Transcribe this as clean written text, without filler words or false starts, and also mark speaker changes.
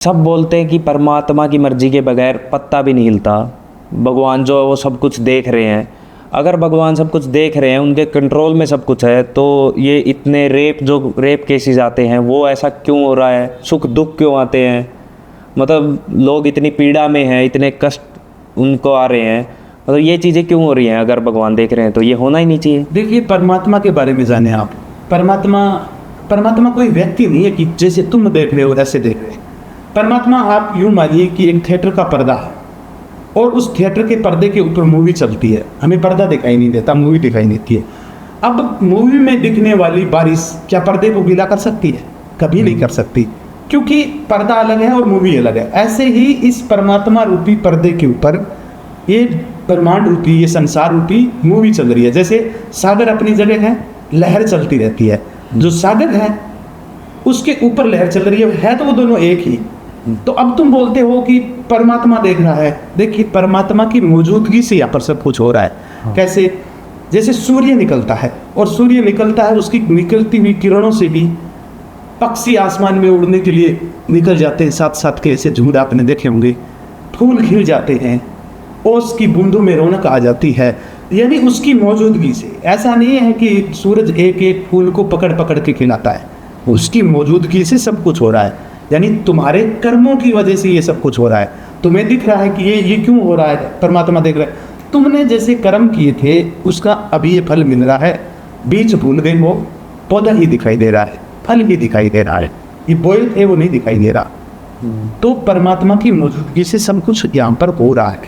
Speaker 1: सब बोलते हैं कि परमात्मा की मर्जी के बगैर पत्ता भी नहीं हिलता। भगवान जो है वो सब कुछ देख रहे हैं। अगर भगवान सब कुछ देख रहे हैं, उनके कंट्रोल में सब कुछ है, तो ये इतने रेप केसेस आते हैं वो ऐसा क्यों हो रहा है? सुख दुख क्यों आते हैं? मतलब लोग इतनी पीड़ा में हैं, इतने कष्ट उनको आ रहे हैं, मतलब ये चीज़ें क्यों हो रही हैं? अगर भगवान देख रहे हैं तो ये होना ही नहीं चाहिए।
Speaker 2: देखिए, परमात्मा के बारे में जाने आप। परमात्मा कोई व्यक्ति नहीं है कि जैसे तुम देख रहे हो ऐसे देख रहे हैं। परमात्मा आप यूँ मानिए कि एक थिएटर का पर्दा है और उस थिएटर के पर्दे के ऊपर मूवी चलती है। हमें पर्दा दिखाई नहीं देता, मूवी दिखाई देती है। अब मूवी में दिखने वाली बारिश क्या पर्दे को गीला कर सकती है? कभी नहीं कर सकती, क्योंकि पर्दा अलग है और मूवी अलग है। ऐसे ही इस परमात्मा रूपी पर्दे के ऊपर ये ब्रह्मांड रूपी, ये संसार रूपी मूवी चल रही है। जैसे सागर अपनी जगह है, लहर चलती रहती है। जो सागर है उसके ऊपर लहर चल रही है तो वो दोनों एक ही। तो अब तुम बोलते हो कि परमात्मा देख रहा है। देखिए, परमात्मा की मौजूदगी से यहाँ पर सब कुछ हो रहा है।
Speaker 1: हाँ।
Speaker 2: कैसे? जैसे सूर्य निकलता है और सूर्य निकलता है, उसकी निकलती हुई किरणों से भी पक्षी आसमान में उड़ने के लिए निकल जाते हैं। साथ साथ के ऐसे झुंड आपने देखे होंगे, फूल खिल जाते हैं, ओस की बूंदों में रौनक आ जाती है। यानी उसकी मौजूदगी से। ऐसा नहीं है कि सूरज एक एक फूल को पकड़ पकड़ के खिलाता है, उसकी मौजूदगी से सब कुछ हो रहा है। यानी तुम्हारे कर्मों की वजह से ये सब कुछ हो रहा है। तुम्हें दिख रहा है कि ये क्यों हो रहा है, परमात्मा देख रहा है। तुमने जैसे कर्म किए थे उसका अभी ये फल मिल रहा है। बीज भूल गए वो, पौधा ही दिखाई दे रहा है, फल ही दिखाई दे रहा है। ये बोए थे वो नहीं दिखाई दे रहा। तो परमात्मा की मौजूदगी से सब कुछ यहाँ पर हो रहा है।